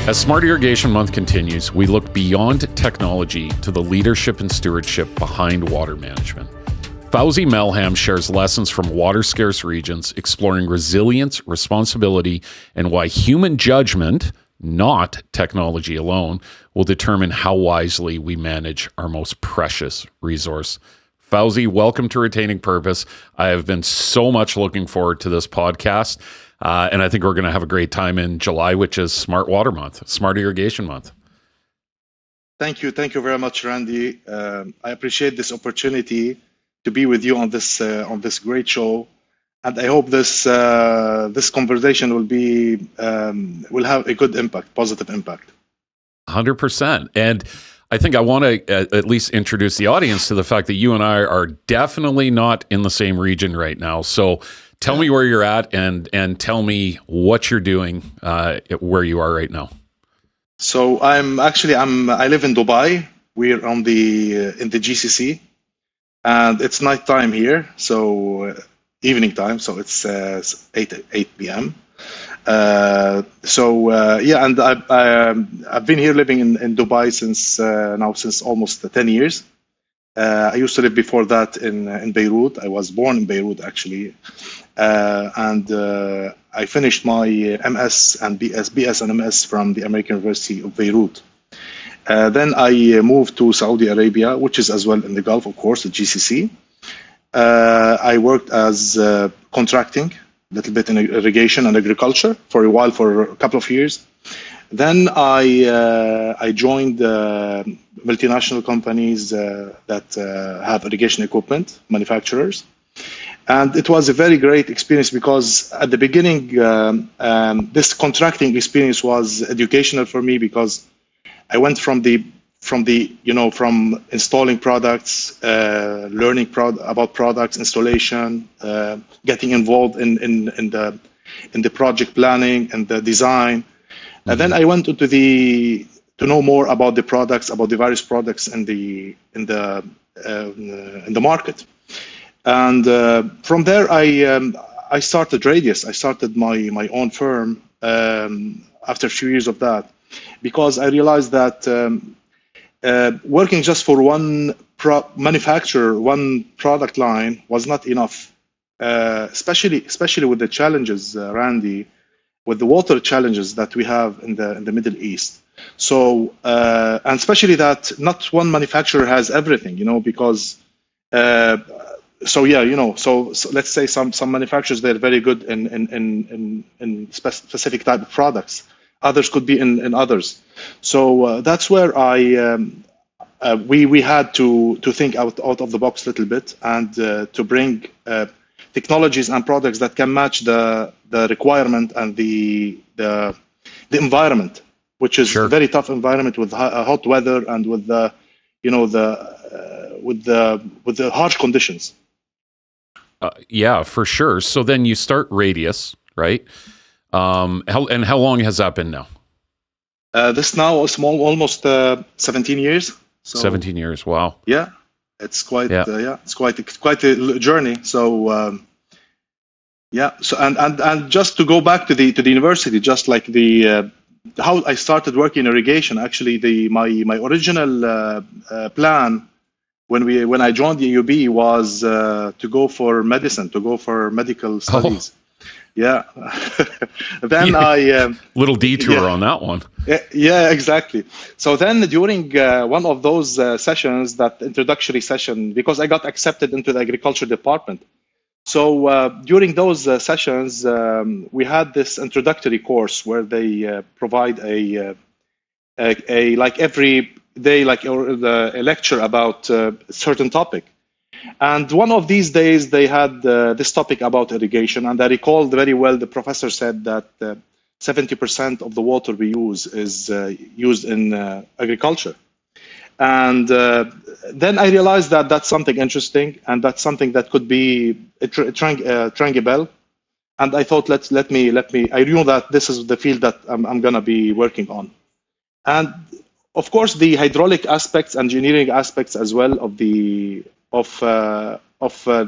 As Smart Irrigation Month continues, we look beyond technology to the leadership and stewardship behind water management. Fawzi Melhem shares lessons from water-scarce regions, exploring resilience, responsibility, and why human judgment, not technology alone, will determine how wisely we manage our most precious resource. Fawzi, welcome to Retaining Purpose. I have been so much looking forward to this podcast, and I think we're going to have a great time in July, which is Smart Water Month, Smart Irrigation Month. Thank you very much, Randy. I appreciate this opportunity to be with you on this great show, and I hope this conversation will have a good impact, positive impact. 100%. And I think I want to at least introduce the audience to the fact that you and I are definitely not in the same region right now. So tell me where you're at and tell me what you're doing where you are right now. So I live in Dubai. We're in the GCC, and it's nighttime here, so evening time. So it's 8 p.m. And I've been here living in Dubai since almost 10 years. I used to live before that in Beirut. I was born in Beirut, actually, and I finished my MS and BS and MS from the American University of Beirut. Then I moved to Saudi Arabia, which is as well in the Gulf, of course, the GCC. I worked as contracting, a little bit in irrigation and agriculture for a while, for a couple of years. Then I joined multinational companies that have irrigation equipment manufacturers. And it was a very great experience because at the beginning, this contracting experience was educational for me, because I went from installing products, learning about products, installation, getting involved in the project planning and the design. Mm-hmm. And then I went into to know more about the products, about the various products in the market. And from there, I started RADIUS. I started my own firm after a few years of that, because I realized that working just for one manufacturer, one product line was not enough, especially with the challenges, Randy, with the water challenges that we have in the Middle East. So, and especially that not one manufacturer has everything, because, so let's say some manufacturers, they're very good in specific type of products. Others could be in others. So that's where we had to think out of the box a little bit, and to bring technologies and products that can match the requirement and the environment, which is a very tough environment with hot weather and with the harsh conditions. Yeah, for sure. So then you start RADIUS, right? How long has that been now? This now is almost 17 years. So, 17 years. Wow. Yeah, it's quite. It's quite a journey. So So and just to go back to the university, just like how I started working in irrigation. Actually, my original plan when I joined the UB was to go for medicine, to go for medical studies. Oh. Yeah. Then little detour on that one. Yeah, exactly. So then during one of those sessions, that introductory session, because I got accepted into the agriculture department. So during those sessions, we had this introductory course where they provide a like every day, like a lecture about a certain topic. And one of these days, they had this topic about irrigation. And I recall very well, the professor said that 70% of the water we use is used in agriculture. And then I realized that that's something interesting, and that's something that could be a bell. And I thought, let me. I knew that this is the field that I'm going to be working on. And of course, the hydraulic aspects, engineering aspects as well of the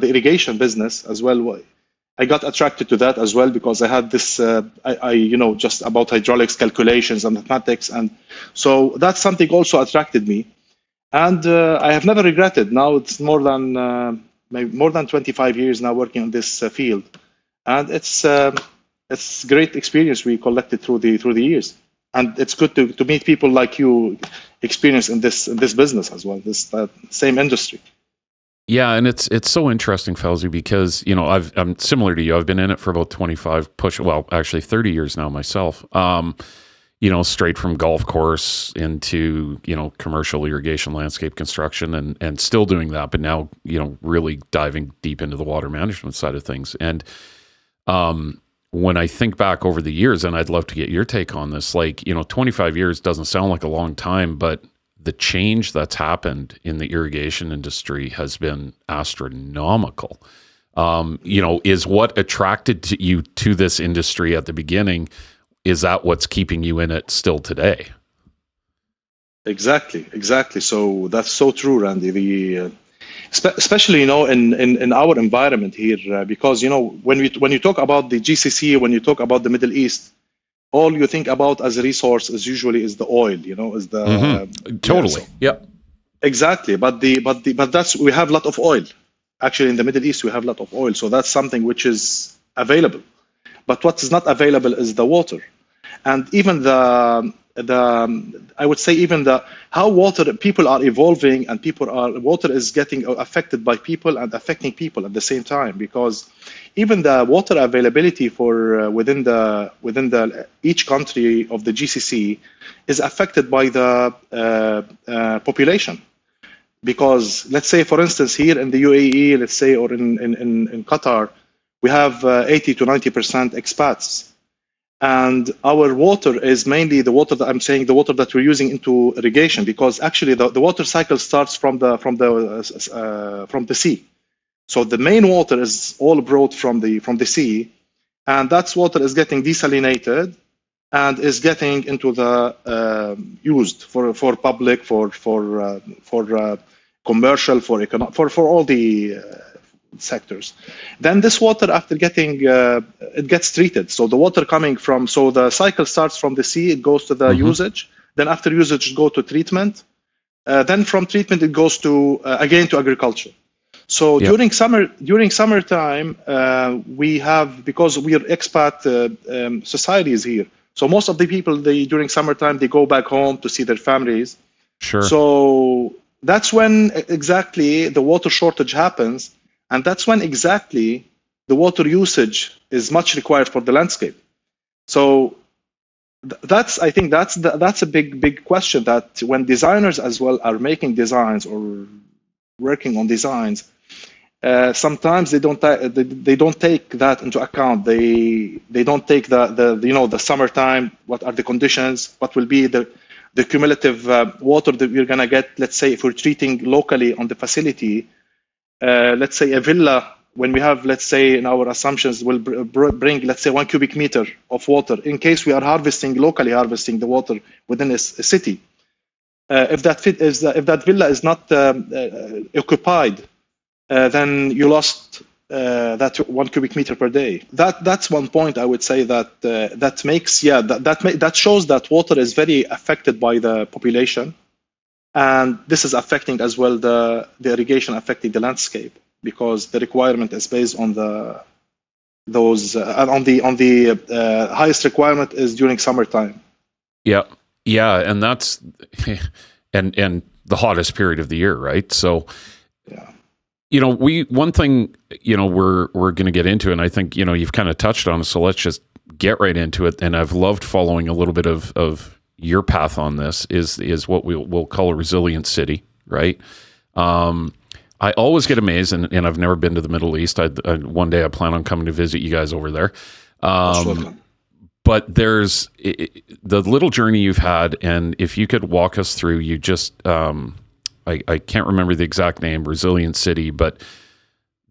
irrigation business as well I got attracted to that as well because I had this, just about hydraulics calculations and mathematics. And so that's something also attracted me. And I have never regretted. Now it's more than 25 years now working in this field. And it's great experience we collected through the years. And it's good to meet people like you experience in this business as well, this same industry. Yeah, and it's so interesting, Fawzi, because I'm similar to you. I've been in it for about 30 years now myself. Straight from golf course into commercial irrigation, landscape construction, and still doing that, but now really diving deep into the water management side of things. And when I think back over the years, and I'd love to get your take on this, 25 years doesn't sound like a long time, but the change that's happened in the irrigation industry has been astronomical. Is what attracted you to this industry at the beginning, is that what's keeping you in it still today? Exactly. So that's so true, Randy. Especially in our environment here, because when you talk about the GCC, when you talk about the Middle East, all you think about as a resource is usually the oil, is the totally. Yep. Exactly. But that's, we have a lot of oil. Actually, in the Middle East, we have a lot of oil. So that's something which is available. But what is not available is the water. And even I would say even how people are evolving, and water is getting affected by people and affecting people at the same time, because even the water availability for within each country of the GCC is affected by the population. Because let's say, for instance, here in the UAE, let's say, or in Qatar, we have 80 to 90% expats. And our water is mainly the water that we're using into irrigation, because actually the water cycle starts from the sea. So the main water is all brought from the sea, and that water is getting desalinated and is getting into the used for public, for commercial, for all the sectors. Then this water, after getting it gets treated. So the water coming from, so the cycle starts from the sea, it goes to the usage. Then after usage, go to treatment. Then from treatment, it goes to again to agriculture. So during summertime, we have, because we are expat societies here. So most of the people, during summertime, they go back home to see their families. Sure. So that's when exactly the water shortage happens. And that's when exactly the water usage is much required for the landscape. So I think that's a big question, that when designers as well are making designs or working on designs, sometimes they don't take that into account. They don't take the summertime. What are the conditions? What will be the cumulative water that we're gonna get? Let's say if we're treating locally on the facility. Let's say a villa, when we have, let's say in our assumptions, will bring, let's say 1 cubic meter of water, in case we are locally harvesting the water within a city. If that villa is not occupied, then you lost that 1 cubic meter per day. That's one point I would say that shows that water is very affected by the population. And this is affecting as well the irrigation, affecting the landscape, because the requirement is based on the highest requirement is during summertime. Yeah, and that's and the hottest period of the year, right? So, one thing we're going to get into, and I think you've kind of touched on it, so let's just get right into it. And I've loved following a little bit of your path on this is what we'll call a resilient city, right? I always get amazed, and I've never been to the Middle East. One day I plan on coming to visit you guys over there. But there's the little journey you've had, and if you could walk us through, you just, I can't remember the exact name, Resilient City, but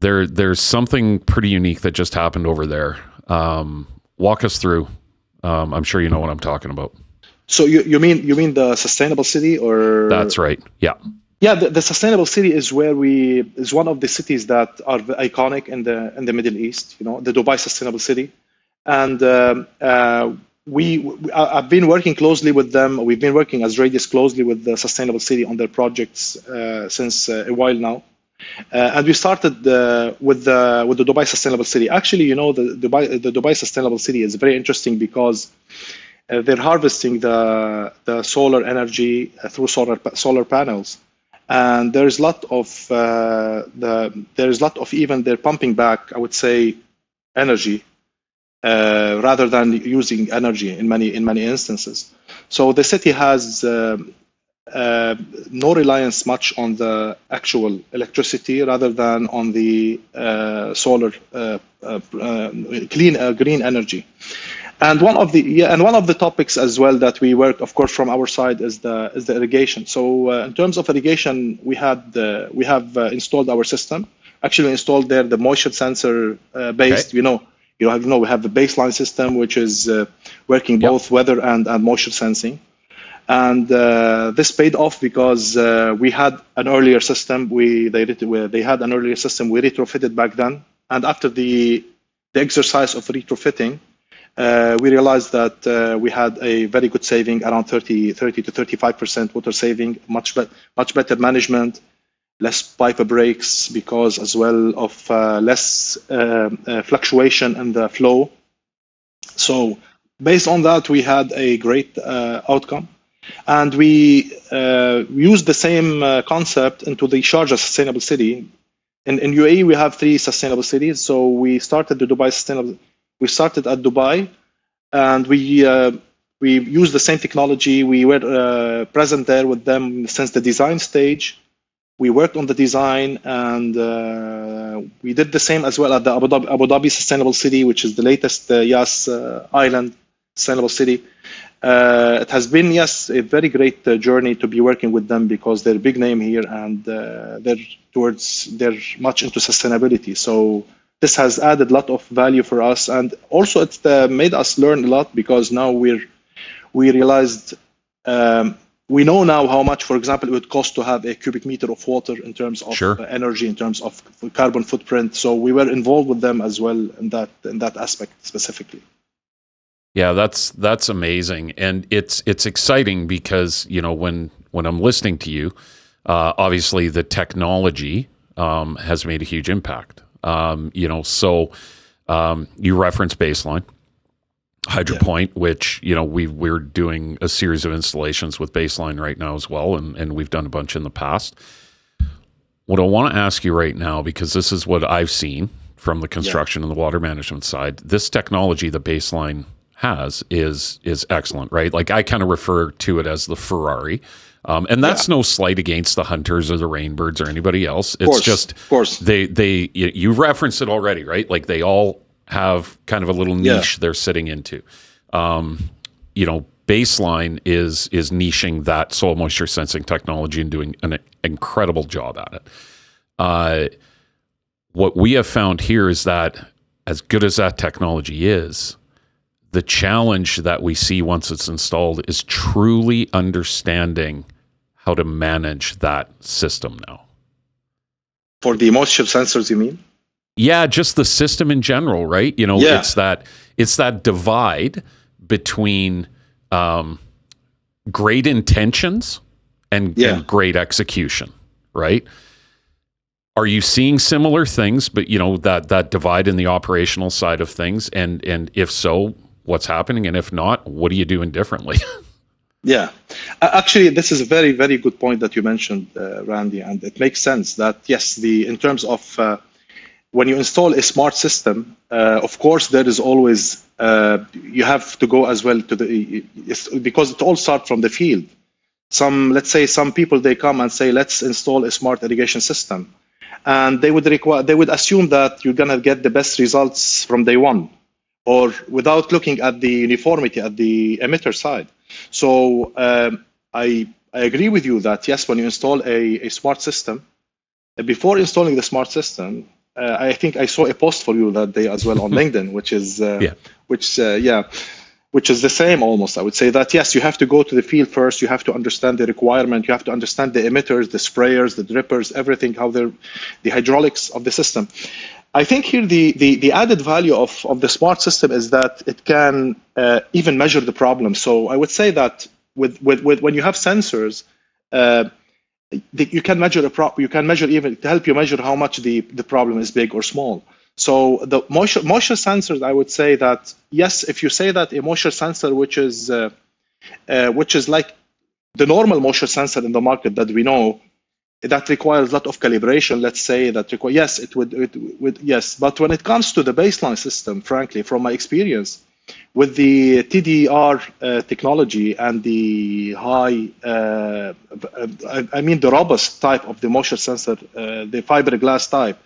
there's something pretty unique that just happened over there. Walk us through. I'm sure you know what I'm talking about. So you mean the sustainable city, or? That's right. Yeah. Yeah, the sustainable city is is one of the cities that are iconic in the Middle East. The Dubai Sustainable City, and I've been working closely with them. We've been working as Radius closely with the Sustainable City on their projects since a while now. And we started with the Dubai Sustainable City. Actually, the Dubai Sustainable City is very interesting because they're harvesting the solar energy through solar panels, and there's a lot of even they're pumping back, I would say, energy rather than using energy in many instances. So the city has no reliance much on the actual electricity rather than on the solar green energy. And one of the topics as well that we work, of course, from our side is the irrigation. So in terms of irrigation, we have installed our system. Actually installed there the moisture sensor based. Okay. We have the baseline system, which is working both weather and moisture sensing. And this paid off because we had an earlier system. They had an earlier system. We retrofitted back then, and after the exercise of retrofitting, we realized that we had a very good saving, around 30 to 35% water saving, much better management, less pipe breaks because as well of less fluctuation in the flow. So based on that, we had a great outcome. And we used the same concept into the Sharjah Sustainable City. In UAE, we have 3 sustainable cities. So we started the Dubai Sustainable. We started at Dubai, and we used the same technology. We were present there with them since the design stage. We worked on the design, and we did the same as well at the Abu Dhabi Sustainable City, which is the latest Yas Island Sustainable City. It has been, yes, a very great journey to be working with them because they're a big name here, and they're much into sustainability. So this has added a lot of value for us, and also it's made us learn a lot because now we realized we know now how much, for example, it would cost to have a cubic meter of water in terms of energy, in terms of carbon footprint. So we were involved with them as well in that aspect specifically. Yeah, that's amazing, and it's exciting because when I'm listening to you, obviously the technology has made a huge impact. So you reference baseline, HydroPoint, which we're doing a series of installations with baseline right now as well, and we've done a bunch in the past. What I want to ask you right now, because this is what I've seen from the construction and the water management side, this technology the baseline has is excellent, right? Like I kind of refer to it as the Ferrari, and that's no slight against the Hunters or the Rainbirds or anybody else. It's just you referenced it already, right? Like they all have kind of a little niche they're sitting into. Baseline is niching that soil moisture sensing technology and doing an incredible job at it. What we have found here is that as good as that technology is, the challenge that we see once it's installed is truly understanding how to manage that system now. For the moisture sensors, you mean? Yeah, just the system in general, right? It's that divide between great intentions and great execution, right? Are you seeing similar things, but that divide in the operational side of things? And if so, what's happening? And if not, what are you doing differently? Yeah, actually, this is a very, very good point that you mentioned, Randy, and it makes sense that yes, in terms of when you install a smart system, of course, there is always you have to go as well to because it all starts from the field. Let's say some people, they come and say, let's install a smart irrigation system, and they would assume that you're gonna get the best results from day one, or without looking at the uniformity at the emitter side. So I agree with you that yes, when you install a smart system, before installing the smart system, I think I saw a post for you that day as well on LinkedIn, which is which is the same almost. I would say that, yes, you have to go to the field first. You have to understand the requirement. You have to understand the emitters, the sprayers, the drippers, everything, how the hydraulics of the system. I think here the added value of the smart system is that it can even measure the problem. So I would say that with when you have sensors, you can measure you can measure even to help you measure how much the problem is big or small. So the moisture sensors, I would say that, yes, if you say that a moisture sensor, which is like the normal moisture sensor in the market that we know, that requires a lot of calibration, let's say that yes, it would, yes. But when it comes to the baseline system, frankly, from my experience, with the TDR technology and the high, I mean the robust type of the moisture sensor, the fiberglass type.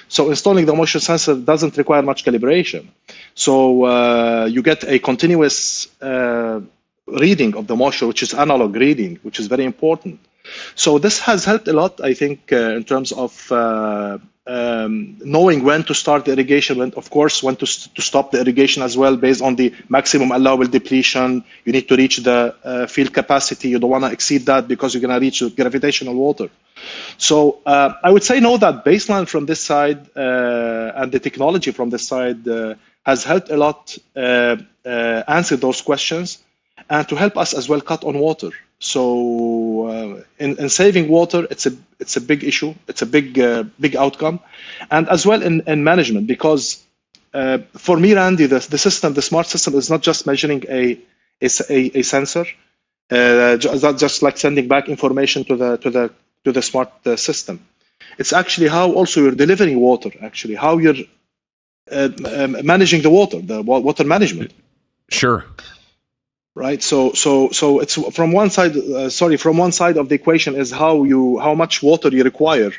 So installing the moisture sensor doesn't require much calibration. So you get a continuous reading of the moisture, which is analog reading, which is very important. So this has helped a lot, I think, in terms of knowing when to start the irrigation, when, of course, when to stop the irrigation as well, based on the maximum allowable depletion. You need to reach the field capacity. You don't want to exceed that because you're going to reach gravitational water. So I would say, no, that baseline from this side and the technology from this side has helped a lot answer those questions, and to help us as well cut on water. So in saving water, it's a big issue. It's a big outcome, and as well in management, because for me, Randy, the system, the smart system, is not just measuring a sensor, just like sending back information to the smart system. It's actually how also you're delivering water. Actually, how you're managing the water management. Sure. Right. So it's from one side. From one side of the equation is how much water you require,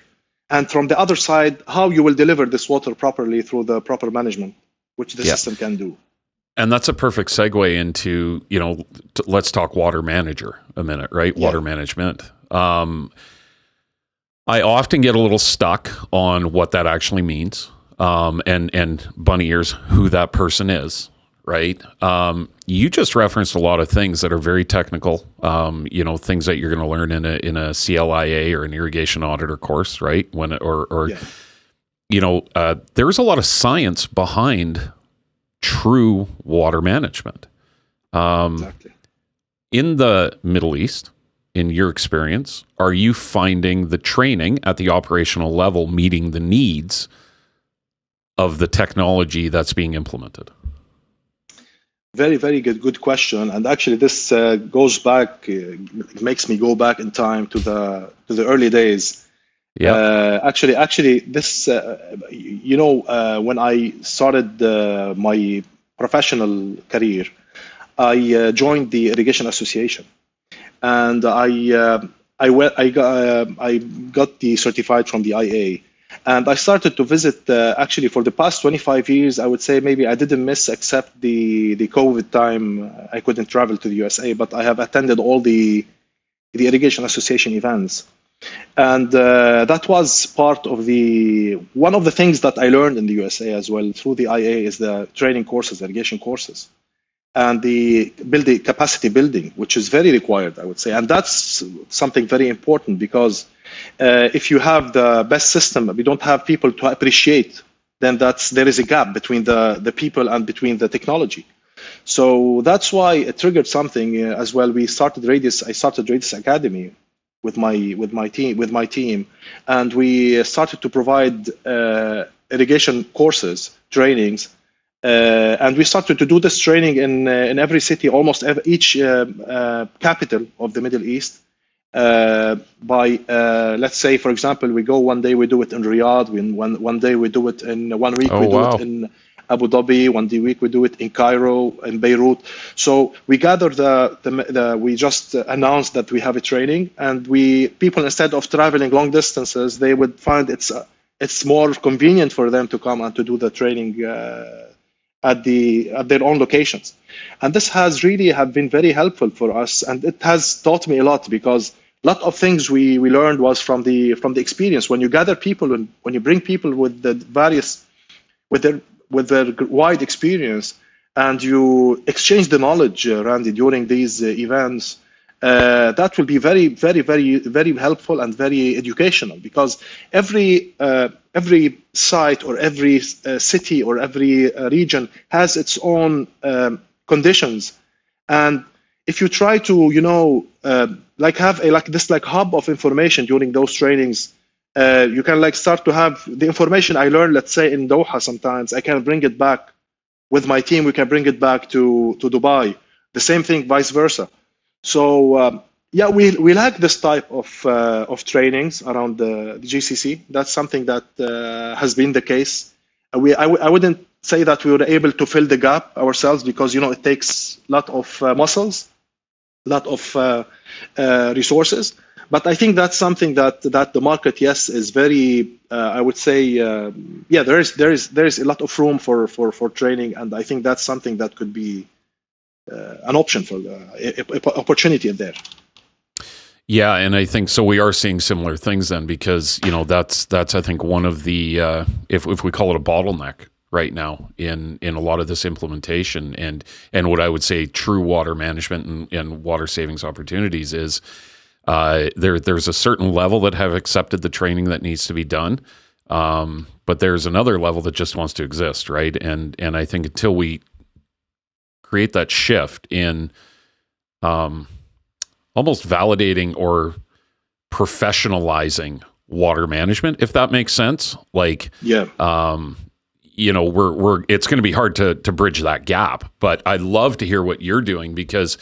and from the other side, how you will deliver this water properly through the proper management, which the system can do. And that's a perfect segue into, let's talk water manager a minute, right? Yeah. Water management. I often get a little stuck on what that actually means, and bunny ears, who that person is. Right. You just referenced a lot of things that are very technical, things that you're going to learn in a CLIA or an irrigation auditor course, right? There's a lot of science behind true water management. Exactly. In the Middle East, in your experience, are you finding the training at the operational level meeting the needs of the technology that's being implemented? Very, very good question. And actually, this goes back. It makes me go back in time to the early days. Yeah. Actually, this. When I started my professional career, I joined the Irrigation Association, and I got the certified from the IA. And I started to visit, actually, for the past 25 years, I would say maybe I didn't miss, except the COVID time. I couldn't travel to the USA, but I have attended all the Irrigation Association events. And that was part of one of the things that I learned in the USA as well through the IA is the training courses, irrigation courses, and the capacity building, which is very required, I would say. And that's something very important, because if you have the best system, we don't have people to appreciate, then there is a gap between the people and between the technology. So that's why it triggered something as well. I started RADIUS Academy with my team, and we started to provide irrigation courses, trainings, and we started to do this training in every city, almost each capital of the Middle East. Let's say, for example, we go one day, we do it in Riyadh, one day we do it in 1 week, we do it in Abu Dhabi, one week we do it in Cairo, in Beirut. So we gather we just announced that we have a training, and people, instead of traveling long distances, they would find it's more convenient for them to come and to do the training at their own locations. And this has really have been very helpful for us, and it has taught me a lot, because a lot of things we learned was from the experience. When you gather people and when you bring people with the various with their wide experience, and you exchange the knowledge, Randy, during these events, that will be very, very, very, very helpful and very educational, because every site or every city or every region has its own conditions. And if you try to, like have a this hub of information during those trainings, you can like start to have the information I learned, let's say in Doha. Sometimes I can bring it back with my team. We can bring it back to Dubai. The same thing, vice versa. So yeah, we lack this type of trainings around the GCC. That's something that has been the case. I wouldn't say that we were able to fill the gap ourselves, because it takes a lot of muscles, a lot of resources. But I think that's something that the market, yes, is very. I would say, yeah, there is a lot of room for training, and I think that's something that could be an option for opportunity there. Yeah, and I think so. We are seeing similar things then, because that's I think one of the if we call it a bottleneck right now in a lot of this implementation and what I would say true water management and water savings opportunities is there's a certain level that have accepted the training that needs to be done, but there's another level that just wants to exist, right? And I think until we create that shift in almost validating or professionalizing water management, if that makes sense. Like, yeah, we're it's going to be hard to bridge that gap. But I'd love to hear what you're doing, because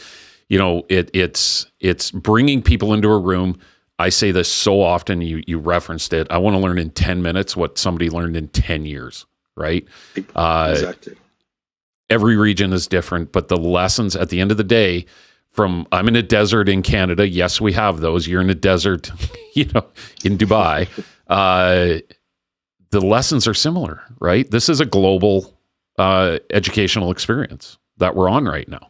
it's bringing people into a room. I say this so often. You referenced it. I want to learn in 10 minutes what somebody learned in 10 years. Right? Exactly. Every region is different, but the lessons at the end of the day. I'm in a desert in Canada. Yes, we have those. You're in a desert, in Dubai. The lessons are similar, right? This is a global educational experience that we're on right now.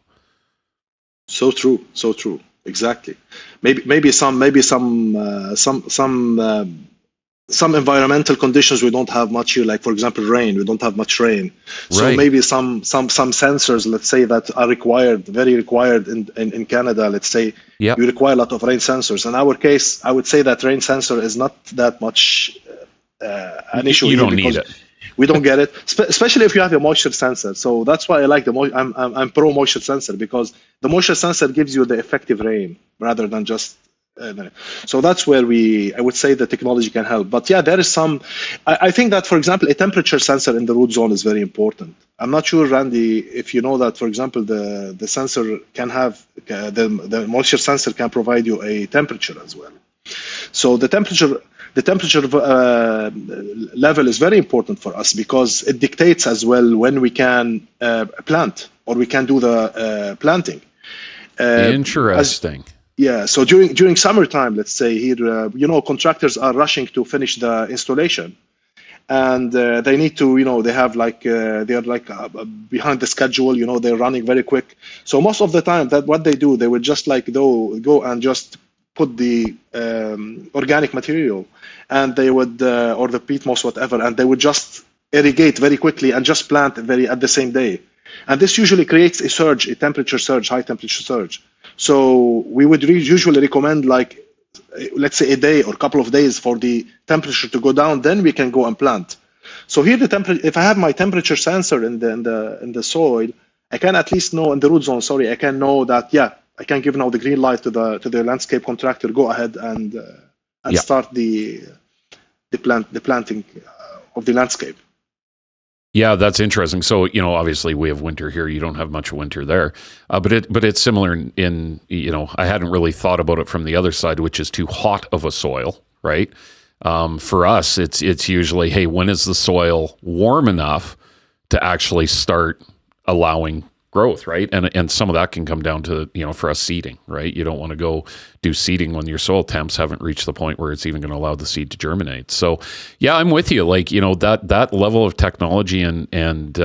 So true. So true. Exactly. Maybe some environmental conditions we don't have much here, like for example rain. We don't have much rain, so right. Maybe some sensors, let's say, that are very required in Canada. Let's say you require a lot of rain sensors. In our case, I would say that rain sensor is not that much an issue. You don't need it. We don't get it, especially if you have a moisture sensor. So that's why I like I'm pro moisture sensor, because the moisture sensor gives you the effective rain rather than just. So that's where I would say the technology can help. But yeah, there is some. I think that, for example, a temperature sensor in the root zone is very important. I'm not sure, Randy, if you know that, for example, the sensor can have the moisture sensor can provide you a temperature as well. So the temperature level is very important for us, because it dictates as well when we can plant or we can do the planting. Interesting. Yeah, so during summertime, let's say here, contractors are rushing to finish the installation, and they need to, they have they're behind the schedule. They're running very quick. So most of the time, that what they do, they would just go and just put the organic material, and they would or the peat moss, whatever, and they would just irrigate very quickly and just plant at the same day, and this usually creates a surge, a temperature surge, high temperature surge. So we would usually recommend, let's say, a day or a couple of days for the temperature to go down. Then we can go and plant. So here, if I have my temperature sensor in the soil, I can at least know in the root zone. I can know that I can give now the green light to the landscape contractor. Go ahead and start the planting of the landscape. Yeah, that's interesting. So, obviously we have winter here. You don't have much winter there, but it's similar in I hadn't really thought about it from the other side, which is too hot of a soil, right? For us, it's usually, hey, when is the soil warm enough to actually start allowing growth, right? And some of that can come down to, for us, seeding, right? You don't want to go do seeding when your soil temps haven't reached the point where it's even going to allow the seed to germinate. So yeah, I'm with you. That level of technology and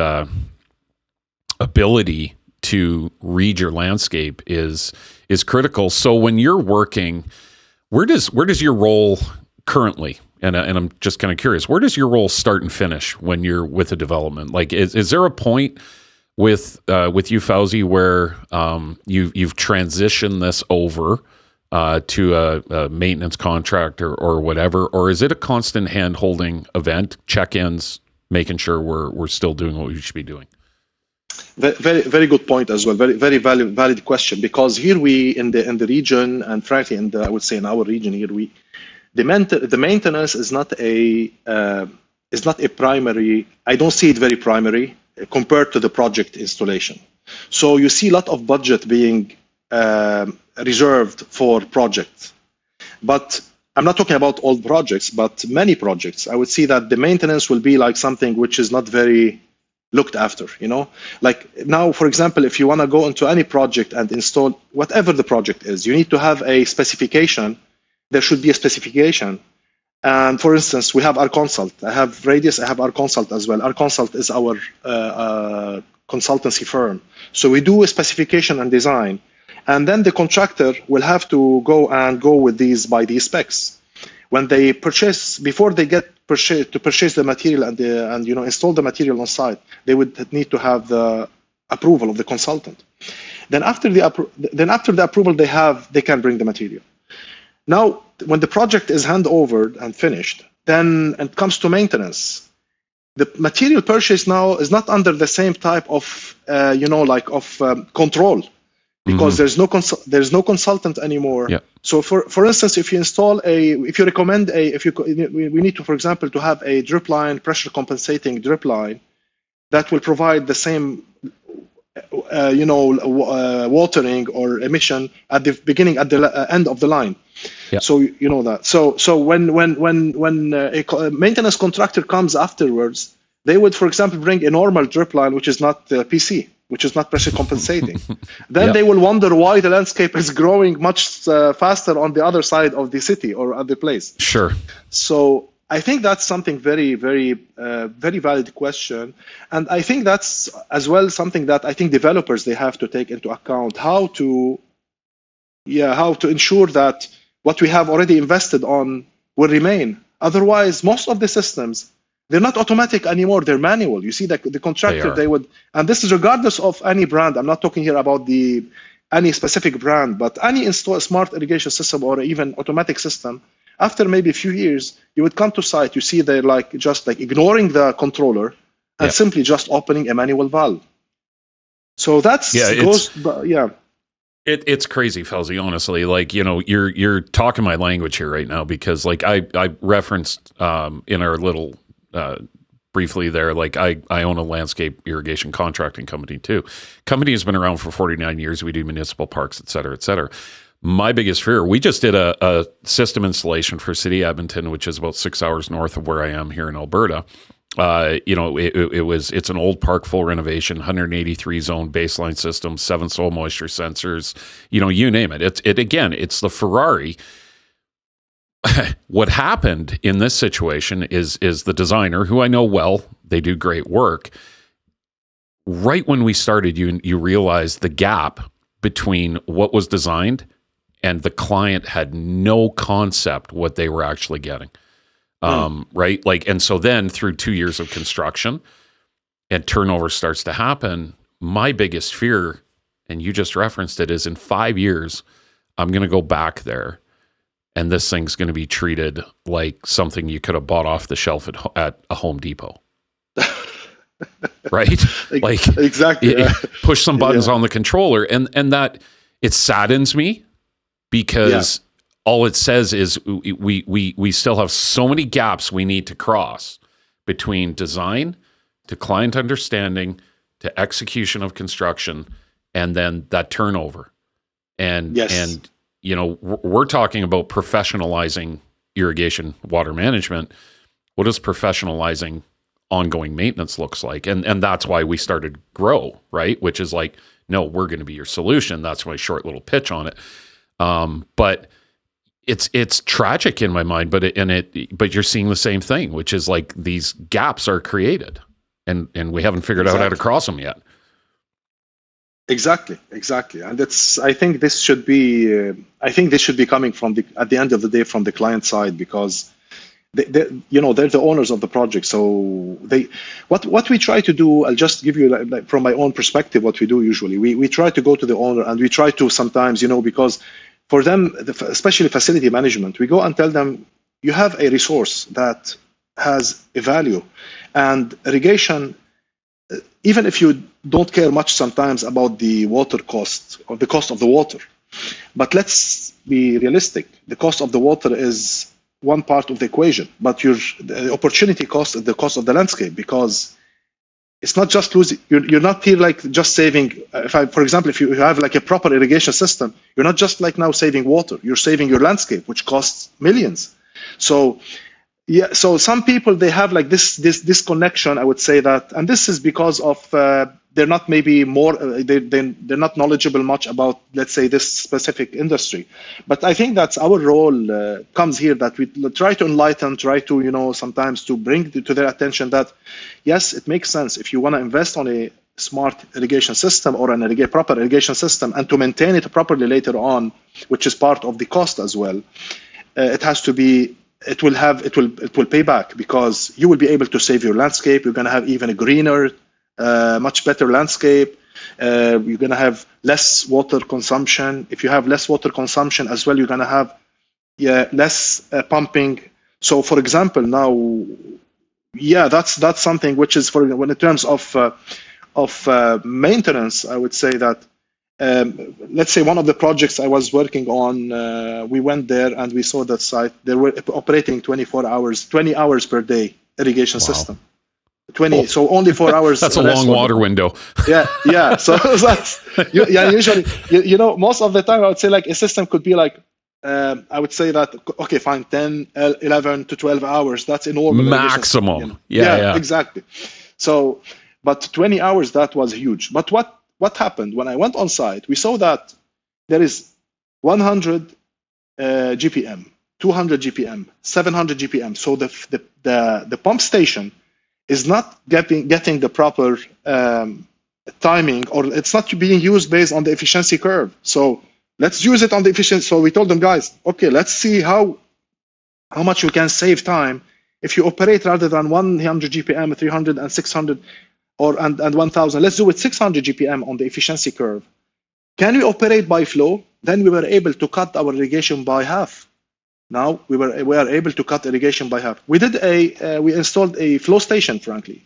ability to read your landscape is critical. So when you're working, where does your role currently, and I'm just kind of curious, where does your role start and finish when you're with a development? Is there a point with you, Fawzi, where you've transitioned this over to a maintenance contractor or whatever, or is it a constant hand-holding event, check-ins, making sure we're still doing what we should be doing? Very, very good point as well. Very, very valid question, because here we in the region, and frankly, I would say in our region here, the maintenance is not a primary. I don't see it very primary compared to the project installation. So you see a lot of budget being reserved for projects, but I'm not talking about all projects, but many projects. I would see that the maintenance will be like something which is not very looked after, like now, for example, if you want to go into any project and install whatever the project is, you need to have a specification. There should be a specification. And for instance, we have RCONSULT. I have RADIUS, I have RCONSULT as well. RCONSULT is our consultancy firm. So we do a specification and design, and then the contractor will have to go with these by these specs. When they purchase, before they get to purchase the material and install the material on site, they would need to have the approval of the consultant. Then after the approval they can bring the material. Now, when the project is handed over and finished, then it comes to maintenance. The material purchase now is not under the same type of control, because there's no consultant anymore. Yeah. So for instance, if you recommend we need to, for example, to have a drip line, pressure compensating drip line that will provide the same watering or emission at the beginning, at the end of the line. Yeah. So you know that. So when a maintenance contractor comes afterwards, they would, for example, bring a normal drip line, which is not PC, which is not pressure compensating. Then they will wonder why the landscape is growing much faster on the other side of the city or other place. Sure. So I think that's something very, very, very valid question. And I think that's as well something that I think developers, they have to take into account, how to ensure that what we have already invested on will remain. Otherwise, most of the systems, they're not automatic anymore, they're manual. You see that the contractor, they would, and this is regardless of any brand. I'm not talking here about any specific brand, but any smart irrigation system or even automatic system, after maybe a few years, you would come to site, you see they're just ignoring the controller and simply just opening a manual valve. So that's It's crazy, Fawzi, honestly. You're talking my language here right now, because I referenced in our little briefly there, I own a landscape irrigation contracting company too. Company has been around for 49 years. We do municipal parks, et cetera, et cetera. My biggest fear, we just did a system installation for City Edmonton, which is about 6 hours north of where I am here in Alberta. It's an old park, full renovation, 183 zone baseline system, 7 soil moisture sensors, you name it. It's the Ferrari. What happened in this situation is the designer, who I know well, they do great work. Right when we started, you realized the gap between what was designed and the client had no concept what they were actually getting. Right? And so then through 2 years of construction and turnover starts to happen, my biggest fear, and you just referenced it, is in 5 years, I'm going to go back there and this thing's going to be treated like something you could have bought off the shelf at a Home Depot. Right? Exactly. Push some buttons on the controller, and that, it saddens me, because all it says is we still have so many gaps we need to cross between design to client understanding to execution of construction, and then that turnover. And we're talking about professionalizing irrigation water management. What does professionalizing ongoing maintenance looks like? And that's why we started GROW, right? Which is no, we're going to be your solution. That's my short little pitch on it. But it's tragic in my mind, but you're seeing the same thing, which is these gaps are created, and we haven't figured out how to cross them yet. Exactly, and I think this should be coming at the end of the day from the client side, because they're the owners of the project. So what we try to do, I'll just give you like from my own perspective, what we do usually. We try to go to the owner, and we try to sometimes, because for them, especially facility management, we go and tell them, you have a resource that has a value, and irrigation, even if you don't care much sometimes about the water cost or the cost of the water, but let's be realistic. The cost of the water is one part of the equation, but the opportunity cost is the cost of the landscape, because it's not just losing. You're not here like just saving. For example, if you have like a proper irrigation system, you're not just like now saving water. You're saving your landscape, which costs millions. So yeah, so some people, they have like this disconnection, I would say that, and this is because of they're not maybe they're not knowledgeable much about, let's say, this specific industry. But I think that's our role comes here, that we try to enlighten, try to sometimes to bring to their attention that yes, it makes sense if you want to invest on a smart irrigation system or proper irrigation system, and to maintain it properly later on, which is part of the cost as well. It has to be. It will pay back, because you will be able to save your landscape. You're going to have even a greener, much better landscape. You're going to have less water consumption. If you have less water consumption as well, you're going to have less pumping. So, for example, now, that's something which is when in terms of maintenance, I would say that. Let's say one of the projects I was working on, we went there and we saw that site. They were operating 20 hours per day irrigation system. 20, so only 4 hours. That's a long water window. Yeah. So that's usually, most of the time I would say like a system could be like, I would say that, okay, fine, 10, 11 to 12 hours. That's a normal maximum. Yeah, exactly. So, but 20 hours, that was huge. But what happened when I went on site? We saw that there is 100 GPM, 200 GPM, 700 GPM. So the pump station is not getting the proper timing, or it's not being used based on the efficiency curve. So let's use it on the efficiency. So we told them, guys, okay, let's see how much you can save time if you operate rather than 100 GPM, 300 and 600. And 1000, let's do it 600 GPM on the efficiency curve. Can we operate by flow? Then we were able to cut our irrigation by half. Now we are able to cut irrigation by half. We installed a flow station, frankly,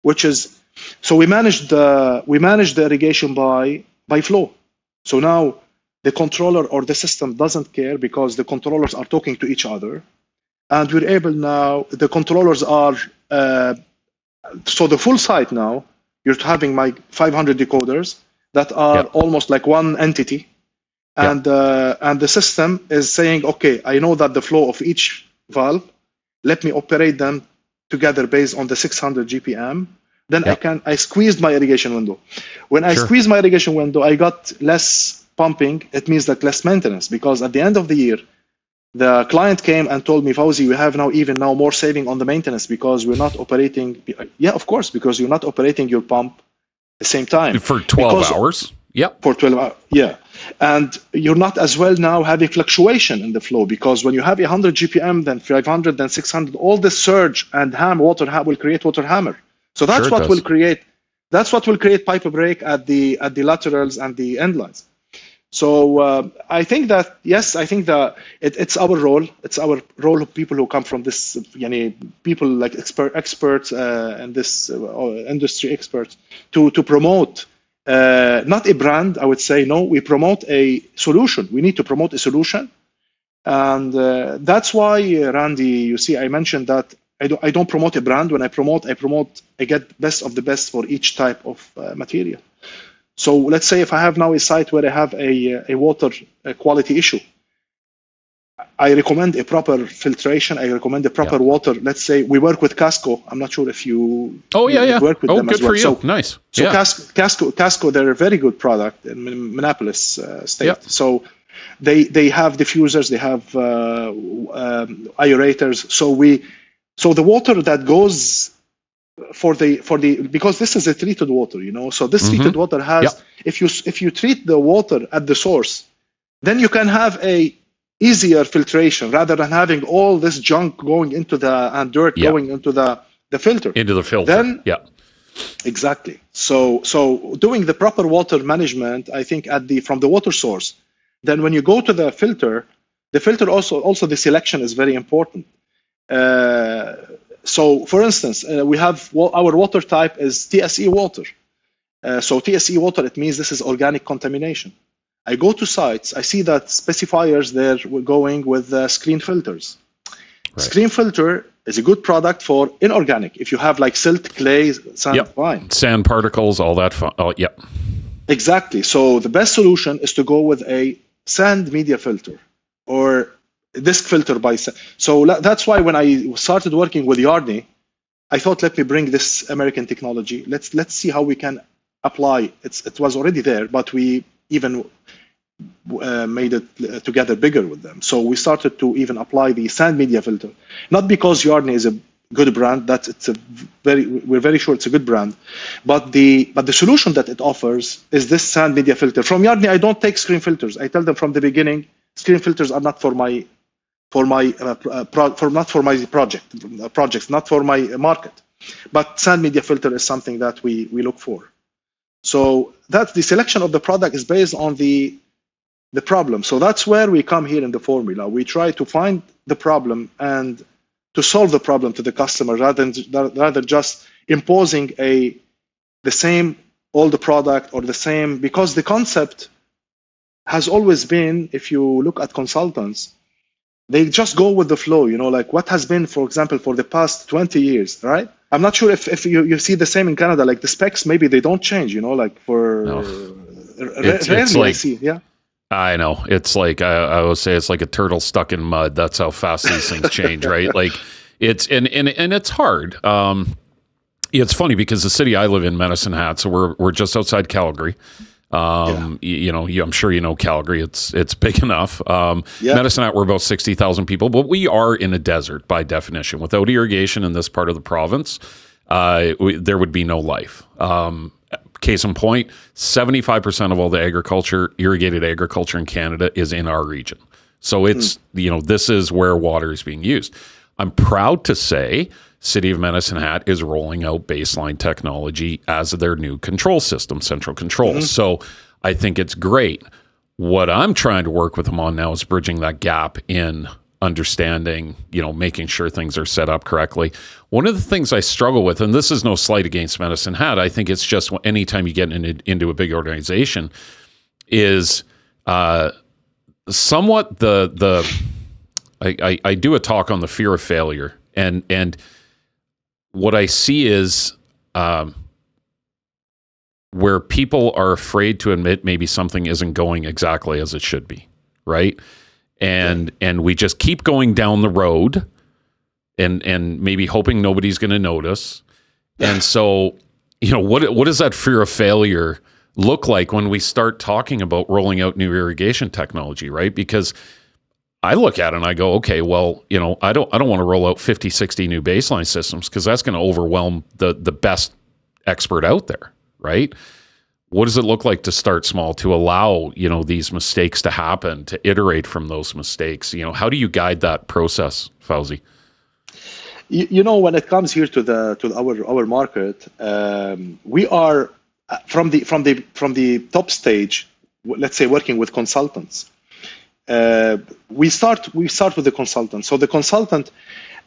which is, so we managed the irrigation by flow. So now the controller or the system doesn't care, because the controllers are talking to each other, and we're able now. The controllers are. So the full site now, you're having my 500 decoders that are almost like one entity, and the system is saying, okay, I know that the flow of each valve, let me operate them together based on the 600 GPM. Then I squeezed my irrigation window. When I squeezed my irrigation window, I got less pumping. It means that less maintenance, because at the end of the year, the client came and told me, Fawzi, we have now more saving on the maintenance, because we're not operating. Yeah, of course, because you're not operating your pump at the same time. For 12 hours? Yep. For 12 hours, yeah. And you're not as well now having fluctuation in the flow, because when you have 100 GPM, then 500, then 600, all the surge and will create water hammer. So that's what will create. That's what will create pipe break at the laterals and the end lines. So I think that, yes, I think that it's our role. It's our role of people who come from this, people like experts and this industry experts to promote not a brand, I would say. No, we promote a solution. We need to promote a solution. And that's why, Randy, you see, I mentioned that I don't promote a brand. When I promote, I get best of the best for each type of material. So let's say if I have now a site where I have a water quality issue, I recommend a proper filtration. I recommend a proper water. Let's say we work with Casco. I'm not sure if you work with them as well. For you. So, nice. So Casco, they're a very good product in Minneapolis state. Yeah. So they have diffusers, they have aerators. So the water that goes because this is a treated water, so this treated water has, if you treat the water at the source, then you can have a easier filtration rather than having all this junk going into and dirt going into the filter. Into the filter. Then, exactly. So doing the proper water management, I think from the water source. Then when you go to the filter also the selection is very important. So for instance, we have our water type is TSE water. So TSE water, it means this is organic contamination. I go to sites, I see that specifiers there were going with screen filters. Right. Screen filter is a good product for inorganic. If you have like silt, clay, sand, fine. Sand particles, all that. Exactly. So the best solution is to go with a sand media filter or disc filter by sand. So that's why when I started working with Yarny, I thought, let me bring this American technology. Let's see how we can apply. It was already there, but we even made it together bigger with them. So we started to even apply the sand media filter, not because Yarny is a good brand, we're very sure it's a good brand, but the solution that it offers is this sand media filter. From Yarny, I don't take screen filters. I tell them from the beginning, screen filters are not for my projects, not for my market. But sand media filter is something that we look for. So that's the selection of the product is based on the problem. So that's where we come here in the formula. We try to find the problem and to solve the problem to the customer rather just imposing the same old product or the same, because the concept has always been, if you look at consultants, they just go with the flow, like what has been, for example, for the past 20 years, right? I'm not sure if you see the same in Canada, like the specs, maybe they don't change, like for rarely I see, I know. It's like, I would say it's like a turtle stuck in mud. That's how fast these things change, right? Like it's, and it's hard. It's funny because the city I live in, Medicine Hat, so we're just outside Calgary. I'm sure you know Calgary. It's big enough. Medicine Hat, we're about 60,000 people, but we are in a desert by definition. Without irrigation in this part of the province, there would be no life. Case in point, 75% of all the irrigated agriculture in Canada is in our region. So it's, this is where water is being used. I'm proud to say City of Medicine Hat is rolling out baseline technology as their new control system, central control. Mm-hmm. So I think it's great. What I'm trying to work with them on now is bridging that gap in understanding, making sure things are set up correctly. One of the things I struggle with, and this is no slight against Medicine Hat, I think it's just anytime you get into a big organization, is somewhat I do a talk on the fear of failure, and what I see is where people are afraid to admit maybe something isn't going exactly as it should be, right? And we just keep going down the road and maybe hoping nobody's going to notice. And so, what does that fear of failure look like when we start talking about rolling out new irrigation technology, right? Because I look at it and I go, okay, well, I don't want to roll out 50, 60 new baseline systems because that's going to overwhelm the best expert out there, right? What does it look like to start small, to allow, these mistakes to happen, to iterate from those mistakes? How do you guide that process, Fawzi? When it comes here to our market, we are from the top stage, let's say working with consultants. We start with the consultant. So the consultant,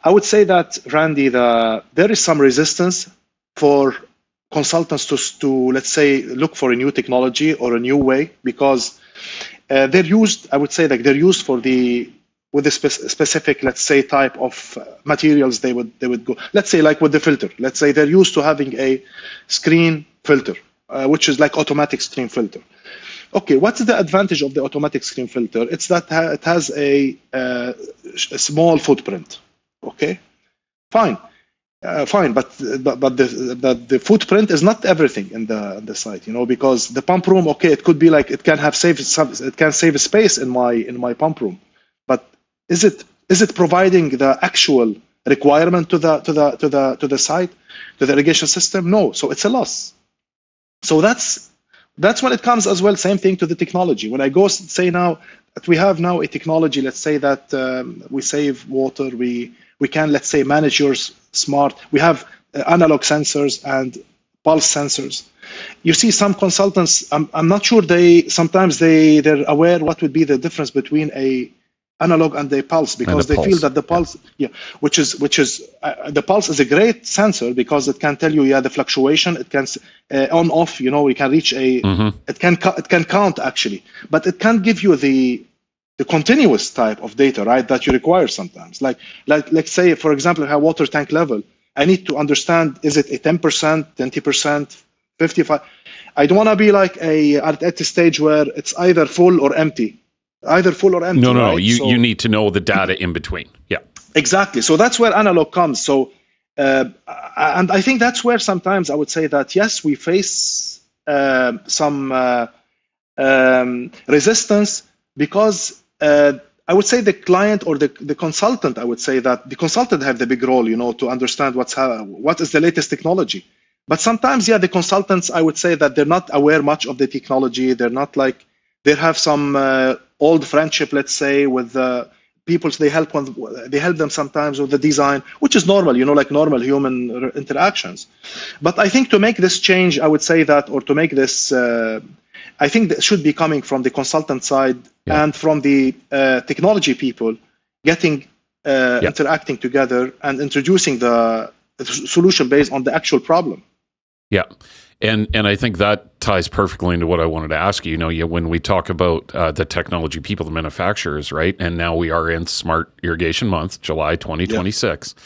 I would say that, Randy, there is some resistance for consultants to let's say look for a new technology or a new way, because they're used, I would say, like they're used with the specific, let's say, type of materials they would go. Let's say like with the filter. Let's say they're used to having a screen filter, which is like automatic screen filter. Okay, what's the advantage of the automatic screen filter? It's that it has a small footprint. Okay, fine, but the footprint is not everything in the site, because the pump room, okay, it could be like it can save space in my pump room, but is it providing the actual requirement to the site, to the irrigation system? No, so it's a loss. So that's when it comes as well. Same thing to the technology. When I go say now, we have now a technology, let's say that we save water, we can, let's say, manage your smart, we have analog sensors and pulse sensors. You see some consultants, I'm not sure sometimes they're aware what would be the difference between a analog and the pulse, because they feel that the pulse, which is the pulse is a great sensor because it can tell you the fluctuation, it can on off, you can reach it can count actually, but it can't give you the continuous type of data, right, that you require sometimes. Like let's say, for example, how water tank level, I need to understand, is it a 10%, 20%, 55? I don't want to be like at a stage where it's either full or empty. No. Right? You need to know the data in between. Yeah, exactly. So that's where analog comes. So, and I think that's where sometimes I would say that yes, we face some resistance because I would say the client or the consultant. I would say that the consultant have the big role, to understand what is the latest technology. But sometimes, the consultants, I would say that they're not aware much of the technology. They're not like, they have some old friendship, let's say, with people. So they help them sometimes with the design, which is normal, like normal human interactions. But I think to make this change, I would say that, or to make this, I think that should be coming from the consultant side and from the technology people getting interacting together and introducing the solution based on the actual problem. Yeah. And I think that ties perfectly into what I wanted to ask you. When we talk about the technology people, the manufacturers, right? And now we are in Smart Irrigation Month, July 2026.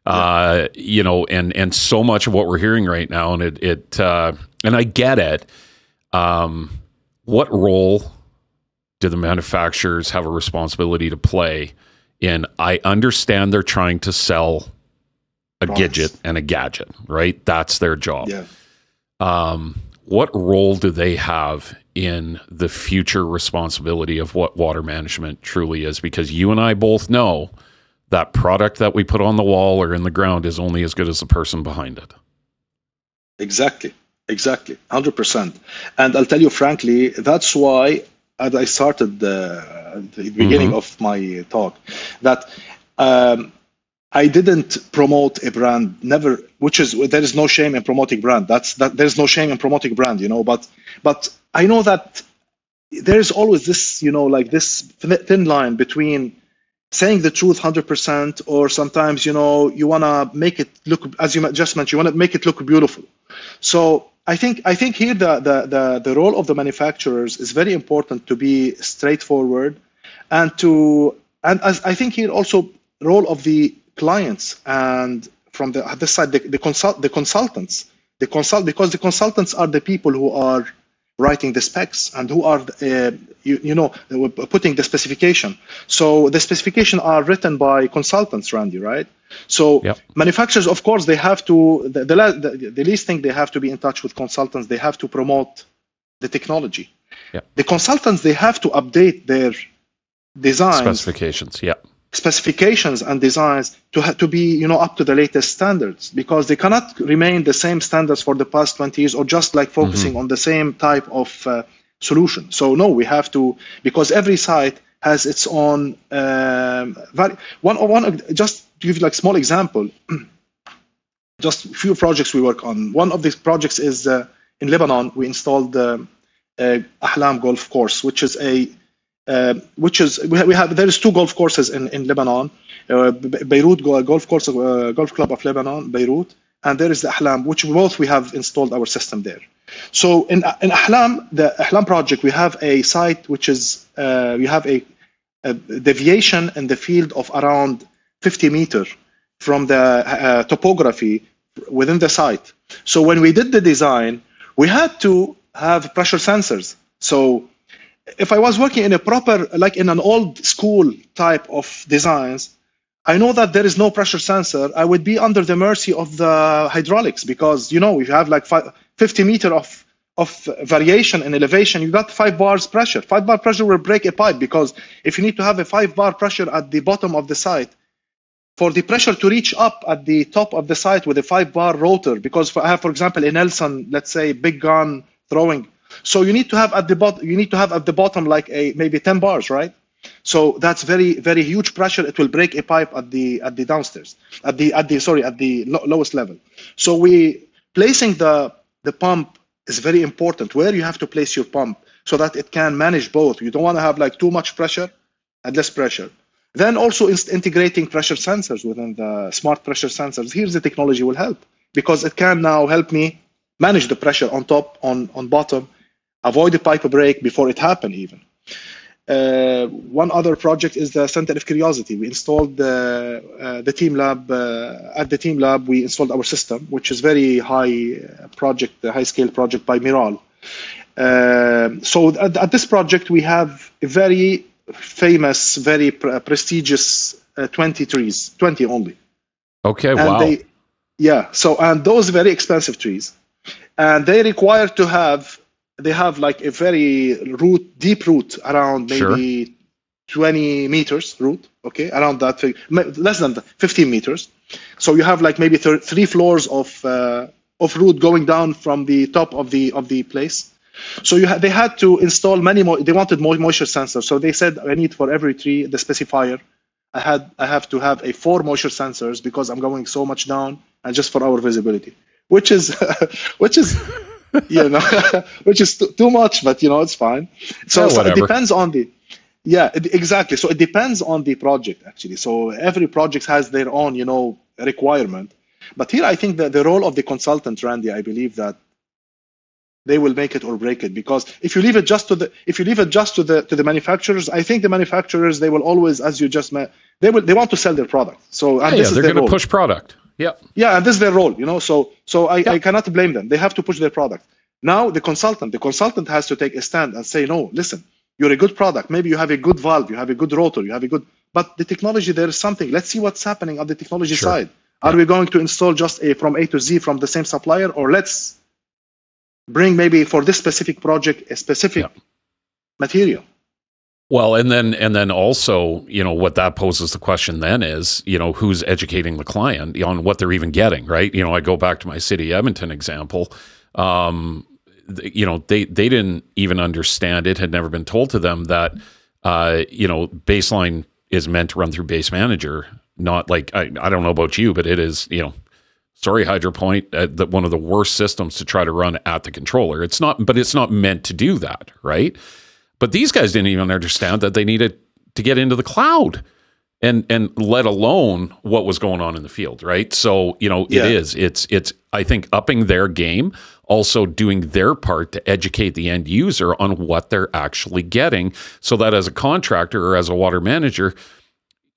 And so much of what we're hearing right now, and and I get it. What role do the manufacturers have a responsibility to play in? I understand they're trying to sell a gadget and a gadget, right? That's their job. Yeah. What role do they have in the future responsibility of what water management truly is? Because you and I both know that product that we put on the wall or in the ground is only as good as the person behind it. Exactly, 100%. And I'll tell you frankly, that's why, as I started at the beginning of my talk, that I didn't promote a brand, never, there is no shame in promoting brand. There's no shame in promoting brand, but I know that there's always this, like this thin line between saying the truth 100%, or sometimes, you want to make it look, as you just mentioned, you want to make it look beautiful. So I think here the role of the manufacturers is very important, to be straightforward, and as I think here also role of the clients, and from this side the consultants, because the consultants are the people who are writing the specs and who are putting the specification. So the specification are written by consultants, Randy, right? So manufacturers, of course, they have to the least thing, they have to be in touch with consultants. They have to promote the technology. The consultants, they have to update their designs, specifications and designs to be up to the latest standards, because they cannot remain the same standards for the past 20 years or just like focusing on the same type of solution. So no, we have to, because every site has its own just to give you like small example, just a few projects we work on. One of these projects is in Lebanon. We installed Ahlam golf course, which is there is two golf courses in Lebanon, Beirut golf course, golf club of Lebanon, Beirut, and there is the Ahlam, which both we have installed our system there. So in Ahlam, the Ahlam project, we have a site which is we have a deviation in the field of around 50 meters from the topography within the site. So when we did the design, we had to have pressure sensors. So if I was working in a proper, like in an old school type of designs, I know that there is no pressure sensor. I would be under the mercy of the hydraulics, because we have like 50 meters of variation in elevation. You got 5 bars pressure. 5 bar pressure will break a pipe, because if you need to have a 5 bar pressure at the bottom of the site, for the pressure to reach up at the top of the site with a 5 bar rotor, because I have, for example, a Nelson, let's say big gun throwing So you need to have at the bottom like maybe 10 bars, right? So that's very, very huge pressure. It will break a pipe at the downstairs, at the lowest level. So placing the pump is very important. Where you have to place your pump so that it can manage both. You don't want to have like too much pressure and less pressure. Then also integrating pressure sensors within the smart pressure sensors. Here's the technology will help, because it can now help me manage the pressure on top, on bottom, avoid the pipe break before it happen even. One other project is the Center of Curiosity. We installed the team lab. At the team lab, we installed our system, which is very high scale project by Miral. So at this project, we have a very famous, very prestigious 20 trees, 20 only. Okay, and wow. And those very expensive trees. And they require to have, they have like a very deep root, around maybe 20 meters root, okay, around that, less than 15 meters. So you have like maybe 3 floors of root going down from the top of the place. So they had to install many more. They wanted more moisture sensors. So they said, I need for every tree, the specifier, I have to have 4 moisture sensors, because I'm going so much down, and just for our visibility, which is which is too much, but it's fine. So it depends on the exactly. So it depends on the project actually. So every project has their own requirement. But here I think that the role of the consultant, Randy, I believe that they will make it or break it, because if you leave it just to the manufacturers, I think the manufacturers, they will always, as you just met, they want to sell their product. So they're going to push product. Yeah, and this is their role, So I cannot blame them. They have to push their product. Now the consultant has to take a stand and say, no, listen, you're a good product. Maybe you have a good valve, you have a good rotor, but the technology, there is something. Let's see what's happening on the technology side. Are we going to install just from A to Z from the same supplier, or let's bring maybe for this specific project a specific material? Well, and then also, what that poses the question then is, who's educating the client on what they're even getting, right? I go back to my City Edmonton example. They didn't even understand, it had never been told to them that, baseline is meant to run through Base Manager, not like, I don't know about you, but it is, sorry, HydroPoint, one of the worst systems to try to run at the controller. It's not meant to do that, right? But these guys didn't even understand that they needed to get into the cloud, and let alone what was going on in the field, right? So, it's I think upping their game, also doing their part to educate the end user on what they're actually getting, so that as a contractor or as a water manager,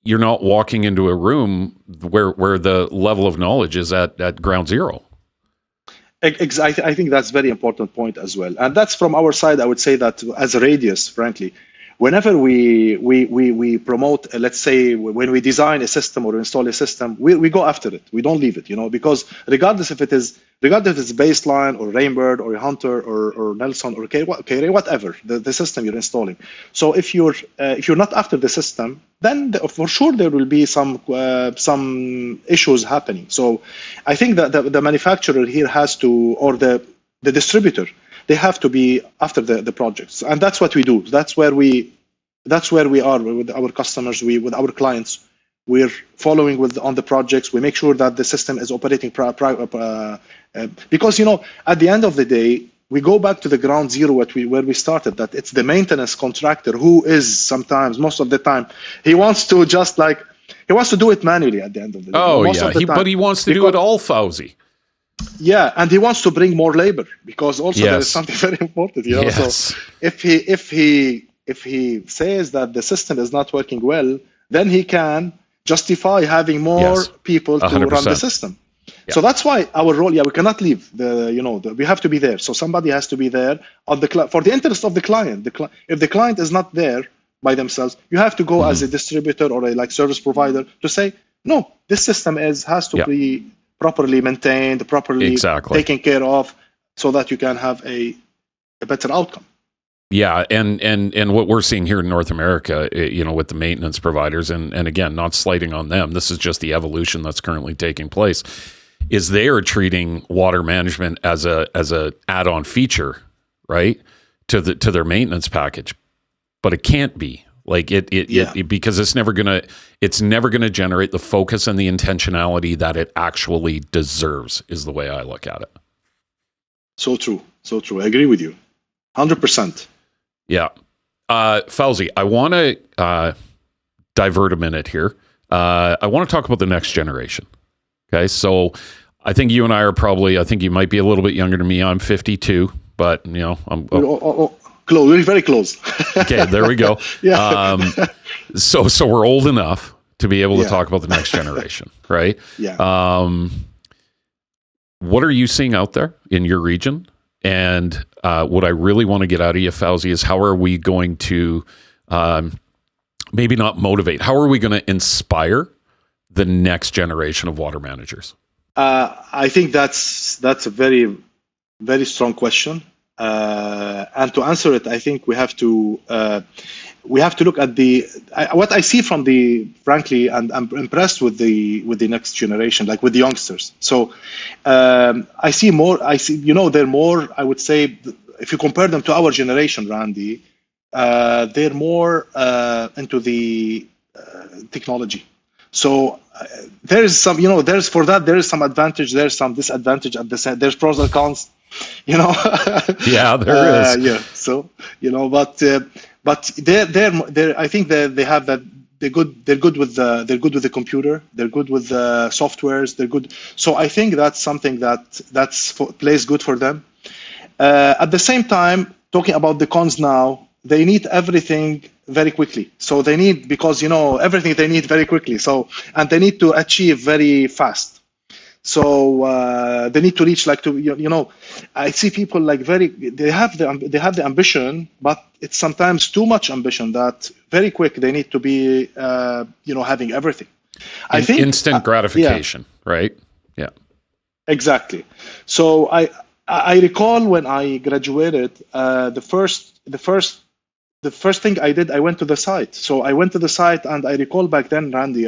you're not walking into a room where the level of knowledge is at ground zero. I think that's a very important point as well. And that's from our side. I would say that as a RADIUS, frankly, whenever we promote, let's say when we design a system or install a system, we go after it. We don't leave it, because regardless if it's Baseline or Rainbird or Hunter or Nelson or K-Ray, whatever the system you're installing. So if you're not after the system, then for sure there will be some issues happening. So I think that the manufacturer here has to, or the distributor, they have to be after the projects, and that's what we do. That's where we are with our customers. With our clients, we're following on the projects. We make sure that the system is operating because at the end of the day, we go back to the ground zero where we started. That it's the maintenance contractor who is sometimes, most of the time, he wants to do it manually at the end of the day. But he wants to do it all, Fawzi. Yeah, and he wants to bring more labor, because also there is something very important. So if he says that the system is not working well, then he can justify having more people to 100%. Run the system. Yeah. So that's why our role. We cannot leave we have to be there. So somebody has to be there on for the interest of the client. If the client is not there by themselves, you have to go as a distributor or a service provider to say, no, this system has to be properly maintained, properly taken care of, so that you can have a better outcome. Yeah, and what we're seeing here in North America, with the maintenance providers, and again, not slighting on them, this is just the evolution that's currently taking place, is they are treating water management as a add-on feature right, to their maintenance package, but it can't be. Like it because it's never gonna generate the focus and the intentionality that it actually deserves, is the way I look at it. So true. I agree with you, 100%. Yeah, Fawzi, I want to divert a minute here. I want to talk about the next generation. Okay, so I think you and I I think you might be a little bit younger than me. I'm 52, but I'm. Close, we're very close. Okay, there we go. Yeah. So we're old enough to be able to talk about the next generation, right? Yeah. What are you seeing out there in your region? And what I really want to get out of you, Fawzi, is how are we going to maybe not motivate? How are we going to inspire the next generation of water managers? I think that's a very, very strong question. And to answer it, I think we have to look at what I see from frankly, and I'm impressed with the next generation, like with the youngsters. So I see, they're more, I would say, if you compare them to our generation, Randy, they're more into the technology. So there's some, there is some advantage, there's some disadvantage at the same. There's pros and cons. Yeah, there is. Yeah. So but they're I think they have that. They're good with the computer. They're good with the softwares. They're good. So I think that's something that's plays good for them. At the same time, talking about the cons now, they need everything very quickly. So they need, because everything they need very quickly. So, and they need to achieve very fast. So they need to reach I see people they have the ambition, but it's sometimes too much ambition that very quick they need to be having everything. I think instant gratification, right? Yeah, exactly. So I recall when I graduated, the first thing I did, I went to the site. So I went to the site, and I recall back then, Randy,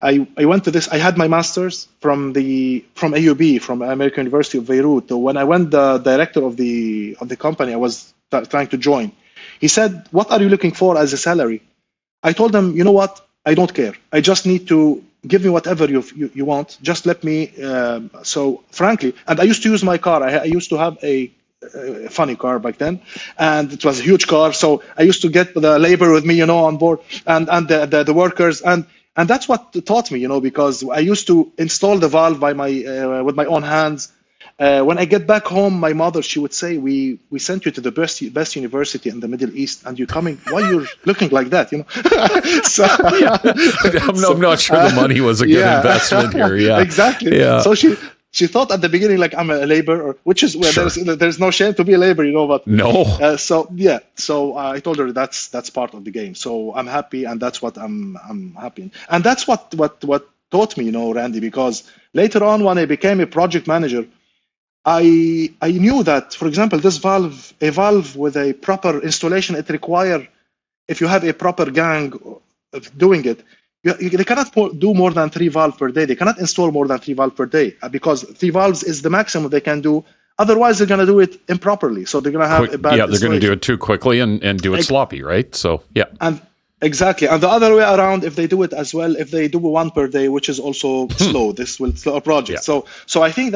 I went to this. I had my master's from AUB, from American University of Beirut. So when I went, the director of the company I was trying to join, he said, "What are you looking for as a salary?" I told him, "You know what? I don't care. I just need to give me whatever you want. Just let me." So frankly, and I used to use my car. I used to have a funny car back then, and it was a huge car. So I used to get the labor with me, on board, and the workers, and that's what taught me, because I used to install the valve with my own hands. When I get back home, my mother, she would say, "We sent you to the best university in the Middle East, and you're coming. Why you're looking like that?" So, I'm not sure the money was a good investment here. Yeah, exactly. Yeah. So she thought at the beginning like I'm a laborer, which is where there's no shame to be a laborer, but no. So I told her that's part of the game. So I'm happy, and that's what I'm happy in. And that's what taught me, Randy, because later on when I became a project manager, I knew that, for example, a valve with a proper installation, it requires, if you have a proper gang of doing it, they cannot do more than 3 valves per day. They cannot install more than 3 valves per day, because 3 valves is the maximum they can do. Otherwise, they're going to do it improperly. So they're going to have a bad they're going to do it too quickly and do it sloppy, right? So, yeah. And exactly. And the other way around, if they do it as well, if they do 1 per day, which is also slow, this will slow a project. Yeah. So I think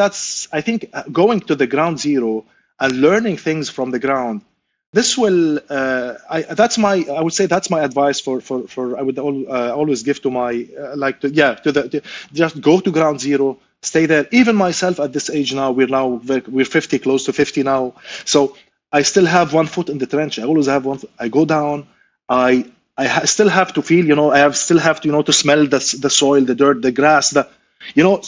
going to the ground zero and learning things from the ground, this will, I would say that's my advice for I would always give to my, just go to ground zero, stay there. Even myself at this age now, we're 50, close to 50 now. So I still have 1 foot in the trench. I always have one foot. I go down. I still have to feel, still have to, to smell the soil, the dirt, the grass,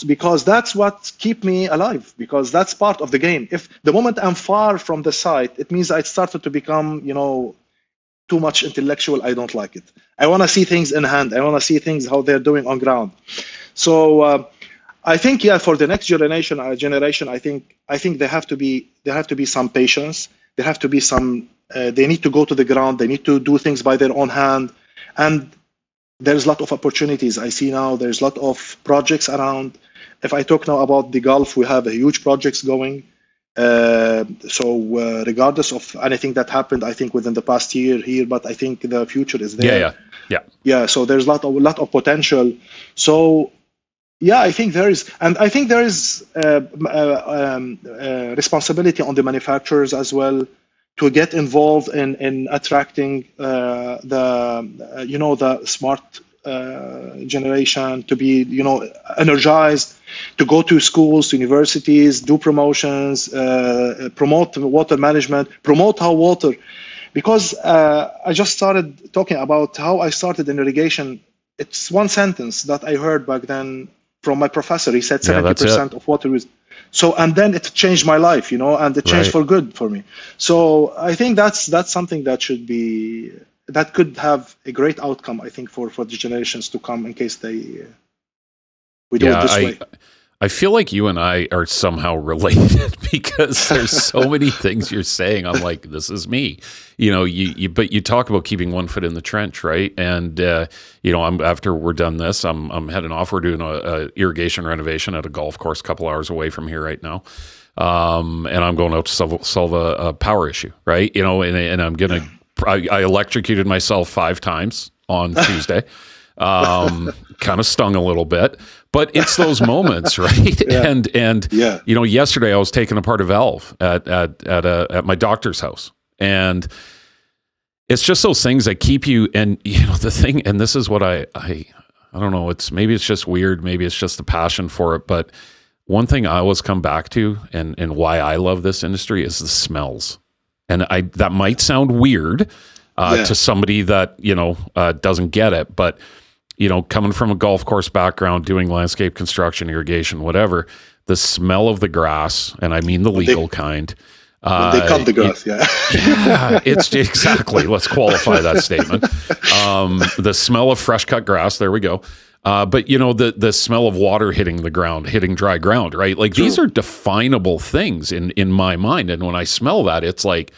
because that's what keep me alive, because that's part of the game. If the moment I'm far from the site, it means I started to become, too much intellectual. I don't like it. I want to see things in hand. I want to see things how they're doing on ground. So I think, for the next generation, I think there have to be some patience. There have to be some. They need to go to the ground. They need to do things by their own hand, and there's a lot of opportunities I see now. There's a lot of projects around. If I talk now about the Gulf, we have huge projects going. Regardless of anything that happened, I think within the past year here, but I think the future is there. Yeah. So there's a lot of potential. So yeah, I think there is responsibility on the manufacturers as well to get involved in attracting the smart generation, to be energized, to go to schools, to universities, do promotions, promote water management, promote how water, because I just started talking about how I started in irrigation. It's one sentence that I heard back then from my professor. He said 70% of water is. So, and then it changed my life, and it changed for good for me. So I think that's something that could have a great outcome, I think, for the generations to come, in case we do it this way. I feel like you and I are somehow related because there's so many things you're saying. I'm like, this is me, but you talk about keeping one foot in the trench, right? And, after we're done this, I'm heading off. We're doing a irrigation renovation at a golf course a couple hours away from here right now. And I'm going out to solve a power issue, right? And I'm going to, I electrocuted myself 5 times on Tuesday. Kind of stung a little bit, but it's those moments, right? And yesterday I was taking apart a valve at my doctor's house, and it's just those things that keep you. And the thing, and this is what I don't know. Maybe it's just weird. Maybe it's just the passion for it. But one thing I always come back to, and why I love this industry, is the smells. And that might sound weird to somebody that doesn't get it, but coming from a golf course background, doing landscape construction, irrigation, whatever, the smell of the grass, and I mean the legal kind. When they cut the grass, it's exactly. Let's qualify that statement. The smell of fresh cut grass. There we go. But the smell of water hitting the ground, hitting dry ground, right? Like These are definable things in my mind, and when I smell that, it's like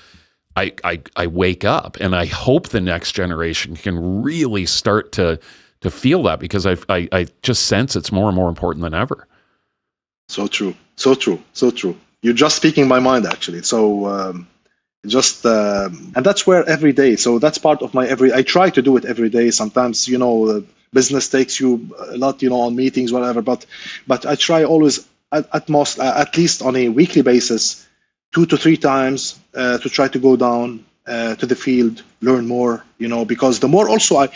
I wake up, and I hope the next generation can really start to feel that, because I just sense it's more and more important than ever. So true. You're just speaking my mind, actually. So and that's where every day. So that's part of my I try to do it every day. Sometimes business takes you a lot, on meetings, whatever. But I try always at least on a weekly basis, 2 to 3 times to try to go down to the field, learn more, because the more also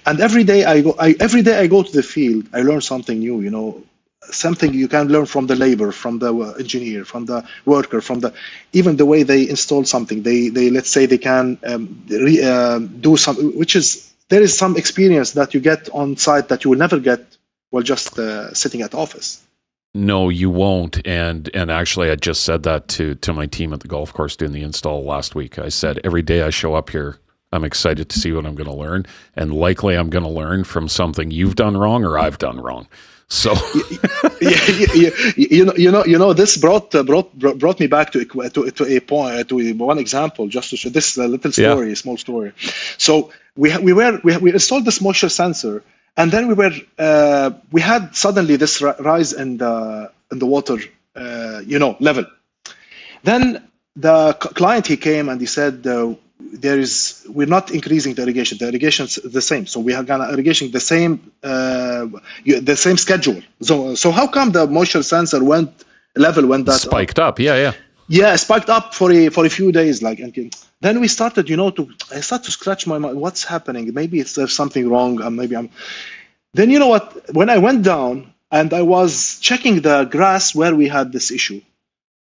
every day I go to the field, I learn something new, something you can learn from the labor, from the engineer, from the worker, even the way they install something. They let's say they can do some, there is some experience that you get on site that you will never get while just sitting at office. No, you won't. And actually, I just said that to my team at the golf course doing the install last week. I said, every day I show up here, I'm excited to see what I'm going to learn. And likely I'm going to learn from something you've done wrong or I've done wrong. So, this brought me back to a point, to one example, just to show this little story, a small story. So we installed this moisture sensor, and then we had suddenly this rise in the water, level. Then the client, he came and he said, we're not increasing the irrigation. The irrigation's the same. So we are gonna irrigation the same schedule. So how come the moisture sensor level went that spiked up? Yeah, spiked up for a few days. Then we started, I started to scratch my mind. What's happening? Maybe there's something wrong. Then you know what? When I went down and I was checking the grass where we had this issue,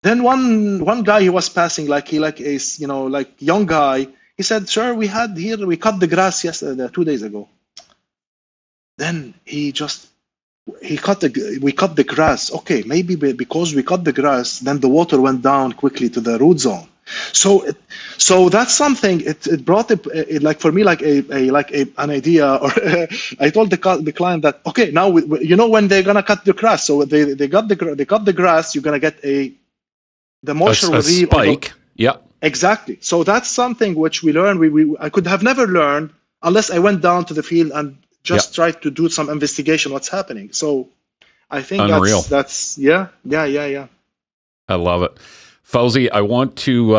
then one guy, he was passing, young guy. He said, "Sir, we cut the grass 2 days ago." Then we cut the grass. Okay, maybe because we cut the grass, then the water went down quickly to the root zone. So that's something. It brought for me an idea. Or I told the client that, okay, now when they're gonna cut the grass. So they cut the grass. You're gonna get the moisture will spike. Yeah, exactly. So that's something which we learned. I could have never learned unless I went down to the field and just tried to do some investigation what's happening. So I think unreal. That's yeah. I love it. Fawzi, I want to,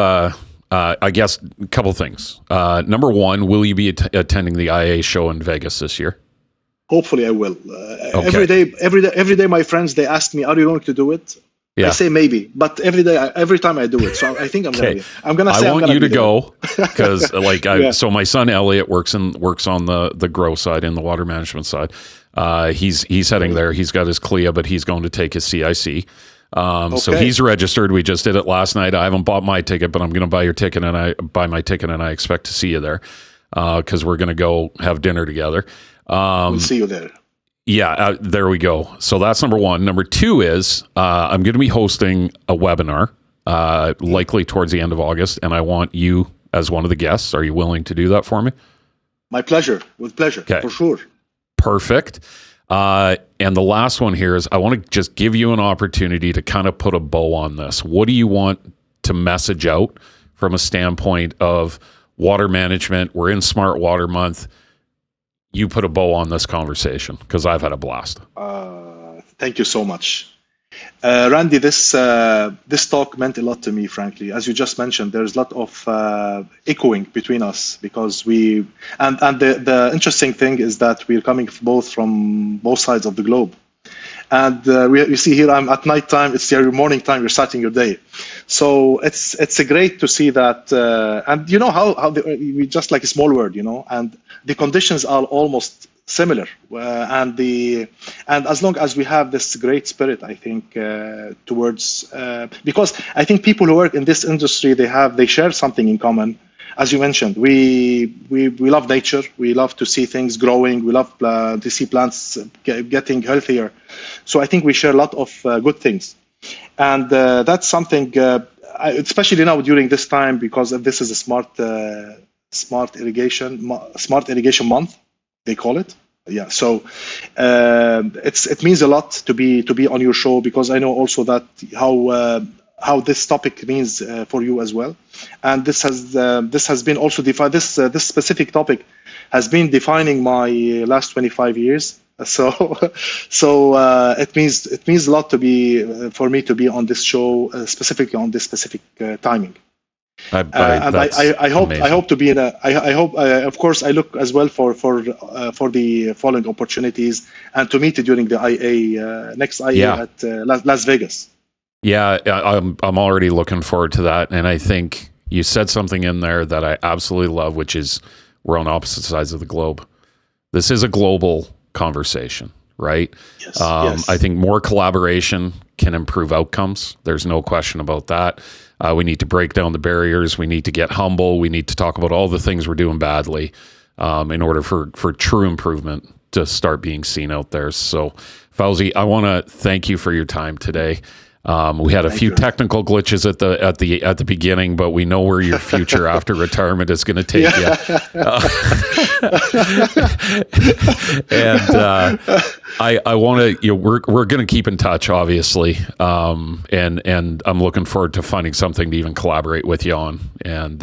I guess, a couple things. Number one, will you be attending the IA show in Vegas this year? Hopefully I will. Okay. Every day, my friends, they ask me, are you going to do it? Yeah. I say maybe, but every time I do it. So I think I'm going to. I want you to go because, so my son Elliot works on the grow side and the water management side. He's heading there. He's got his CLIA, but he's going to take his CIC. So he's registered. We just did it last night. I haven't bought my ticket, but I'm going to buy your ticket, and I buy my ticket, and I expect to see you there because we're going to go have dinner together. We'll see you there. Yeah, there we go. So that's number one. Number two is I'm going to be hosting a webinar likely towards the end of August, and I want you as one of the guests. Are you willing to do that for me? My pleasure. With pleasure, for sure. Perfect. And the last one here is I want to just give you an opportunity to kind of put a bow on this. What do you want to message out from a standpoint of water management? We're in Smart Water Month. You put a bow on this conversation because I've had a blast. Thank you so much. Randy, this talk meant a lot to me, frankly. As you just mentioned, there's a lot of echoing between us because the interesting thing is that we're coming both from both sides of the globe. And you see here, I'm at night time, it's your morning time, you're starting your day. So it's great to see that. And you know how we just like a small word, and the conditions are almost similar. And as long as we have this great spirit, I think, towards, because I think people who work in this industry, they share something in common. As you mentioned, we love nature. We love to see things growing. We love to see plants getting healthier. So I think we share a lot of good things, and that's something, especially now during this time, because this is a smart irrigation month, they call it. Yeah, so it means a lot to be on your show because I know also that how this topic means for you as well, and this has been also defined. This specific topic has been defining my last 25 years. So it means a lot for me to be on this show, specifically on this specific timing. I hope to be in a. I hope, of course, I look as well for the following opportunities and to meet during the IA next IA at Las Vegas. Yeah, I'm already looking forward to that, and I think you said something in there that I absolutely love, which is we're on opposite sides of the globe. This is a global conversation, right? Yes, yes. I think more collaboration can improve outcomes. There's no question about that. We need to break down the barriers. We need to get humble. We need to talk about all the things we're doing badly in order for true improvement to start being seen out there. So, Fawzi, I want to thank you for your time today. We had a few technical glitches at the beginning, but we know where your future after retirement is going to take you. And I want to. We're going to keep in touch, obviously, and I'm looking forward to finding something to even collaborate with you on. And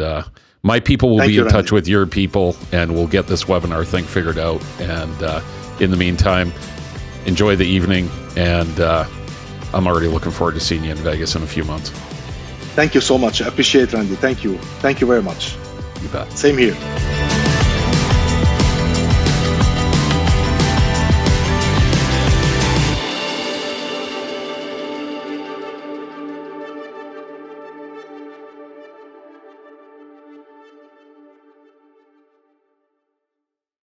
my people will be in touch with your people, and we'll get this webinar thing figured out. And in the meantime, enjoy the evening and. I'm already looking forward to seeing you in Vegas in a few months. Thank you so much. I appreciate it, Randy. Thank you. Thank you very much. You bet. Same here.